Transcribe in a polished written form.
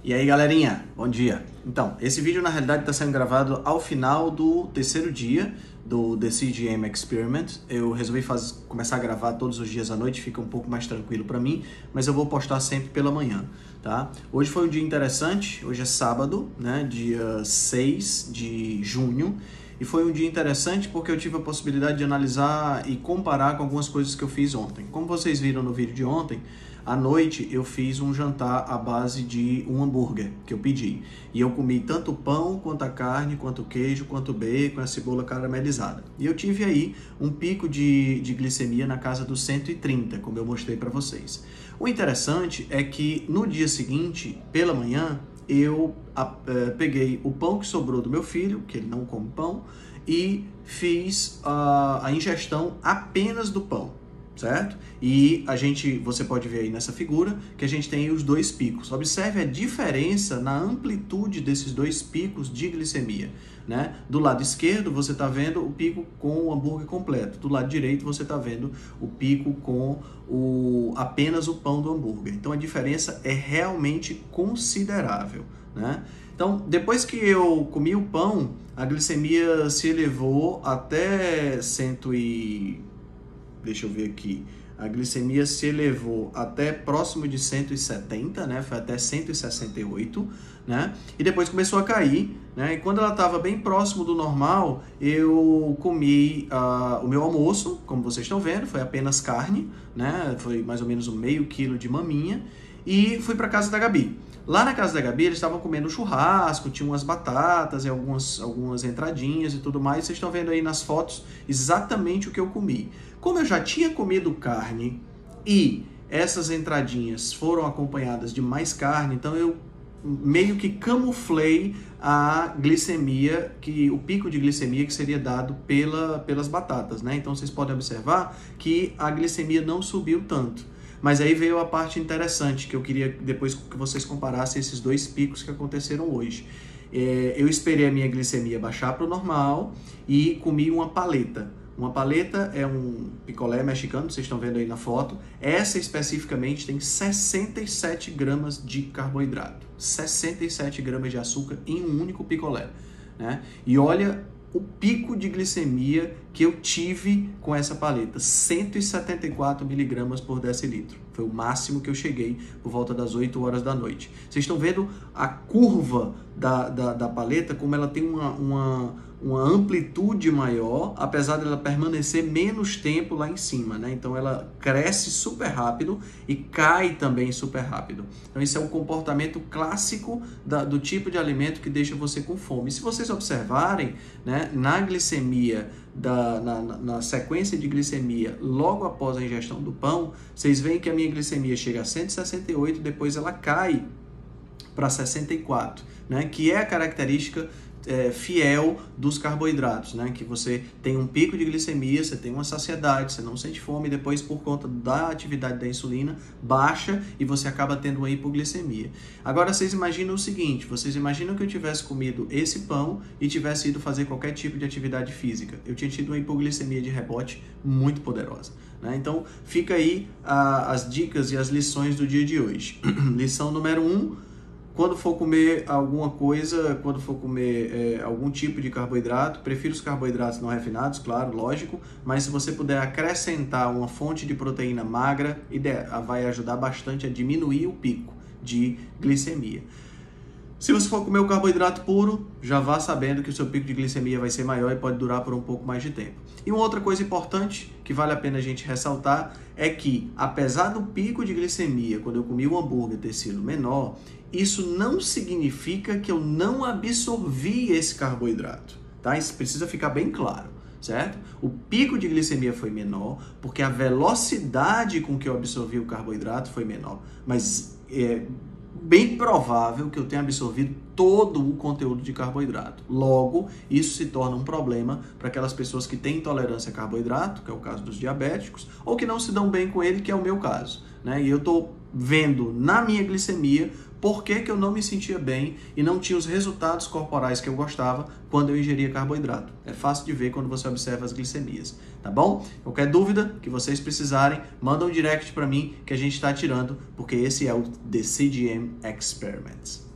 E aí, galerinha, bom dia. Então, esse vídeo na realidade está sendo gravado ao final do terceiro dia do The CGM Experiment. Eu resolvi começar a gravar todos os dias à noite, fica um pouco mais tranquilo para mim, mas eu vou postar sempre pela manhã, tá? Hoje foi um dia interessante, hoje é sábado, né, dia 6 de junho, e foi um dia interessante porque eu tive a possibilidade de analisar e comparar com algumas coisas que eu fiz ontem. Como vocês viram no vídeo de ontem, à noite eu fiz um jantar à base de um hambúrguer que eu pedi. E eu comi tanto o pão, quanto a carne, quanto o queijo, quanto o bacon, a cebola caramelizada. E eu tive aí um pico de glicemia na casa dos 130, como eu mostrei para vocês. O interessante é que no dia seguinte, pela manhã, eu peguei o pão que sobrou do meu filho, que ele não come pão, e fiz a ingestão apenas do pão, certo? E você pode ver aí nessa figura que a gente tem os dois picos. Observe a diferença na amplitude desses dois picos de glicemia, né? Do lado esquerdo você está vendo o pico com o hambúrguer completo, do lado direito você está vendo o pico com apenas o pão do hambúrguer. Então a diferença é realmente considerável, né? Então, depois que eu comi o pão, a glicemia se elevou até deixa eu ver aqui. A glicemia se elevou até próximo de 170, né? Foi até 168, né? E depois começou a cair, né? E quando ela estava bem próximo do normal, eu comi o meu almoço, como vocês estão vendo, foi apenas carne, né? Foi mais ou menos meio quilo de maminha. E fui para casa da Gabi. Lá na casa da Gabi, eles estavam comendo churrasco, tinha umas batatas e algumas entradinhas e tudo mais. Vocês estão vendo aí nas fotos exatamente o que eu comi. Como eu já tinha comido carne e essas entradinhas foram acompanhadas de mais carne, então eu meio que camuflei a glicemia, o pico de glicemia que seria dado pelas batatas, né? Então vocês podem observar que a glicemia não subiu tanto. Mas aí veio a parte interessante, que eu queria depois que vocês comparassem esses dois picos que aconteceram hoje. Eu esperei a minha glicemia baixar para o normal e comi uma paleta. Uma paleta é um picolé mexicano, vocês estão vendo aí na foto. Essa especificamente tem 67 gramas de carboidrato, 67 gramas de açúcar em um único picolé, né? E olha o pico de glicemia que eu tive com essa paleta, 174 miligramas por decilitro. Foi o máximo que eu cheguei por volta das 8 horas da noite. Vocês estão vendo a curva da paleta, como ela tem uma amplitude maior, apesar dela permanecer menos tempo lá em cima, né? Então ela cresce super rápido e cai também super rápido. Então esse é um comportamento clássico do tipo de alimento que deixa você com fome. E se vocês observarem, né, na glicemia, na sequência de glicemia logo após a ingestão do pão, vocês veem que a minha glicemia chega a 168, depois ela cai para 64, né? Que é a característica fiel dos carboidratos, né? Que você tem um pico de glicemia, você tem uma saciedade, você não sente fome, e depois por conta da atividade da insulina baixa e você acaba tendo uma hipoglicemia. Agora vocês imaginam o seguinte, vocês imaginam que eu tivesse comido esse pão e tivesse ido fazer qualquer tipo de atividade física. Eu tinha tido uma hipoglicemia de rebote muito poderosa, né? Então fica aí as dicas e as lições do dia de hoje. Lição número 1: quando for comer alguma coisa, quando for comer algum tipo de carboidrato, prefiro os carboidratos não refinados, claro, lógico, mas se você puder acrescentar uma fonte de proteína magra, vai ajudar bastante a diminuir o pico de glicemia. Se você for comer o carboidrato puro, já vá sabendo que o seu pico de glicemia vai ser maior e pode durar por um pouco mais de tempo. E uma outra coisa importante que vale a pena a gente ressaltar é que, apesar do pico de glicemia, quando eu comi o hambúrguer ter sido menor, isso não significa que eu não absorvi esse carboidrato, tá? Isso precisa ficar bem claro, certo? O pico de glicemia foi menor porque a velocidade com que eu absorvi o carboidrato foi menor, mas bem provável que eu tenha absorvido todo o conteúdo de carboidrato. Logo, isso se torna um problema para aquelas pessoas que têm intolerância a carboidrato, que é o caso dos diabéticos, ou que não se dão bem com ele, que é o meu caso, né? E eu estou vendo na minha glicemia por que eu não me sentia bem e não tinha os resultados corporais que eu gostava quando eu ingeria carboidrato. É fácil de ver quando você observa as glicemias, tá bom? Qualquer dúvida que vocês precisarem, manda um direct para mim que a gente está tirando, porque esse é o The CGM Experiments.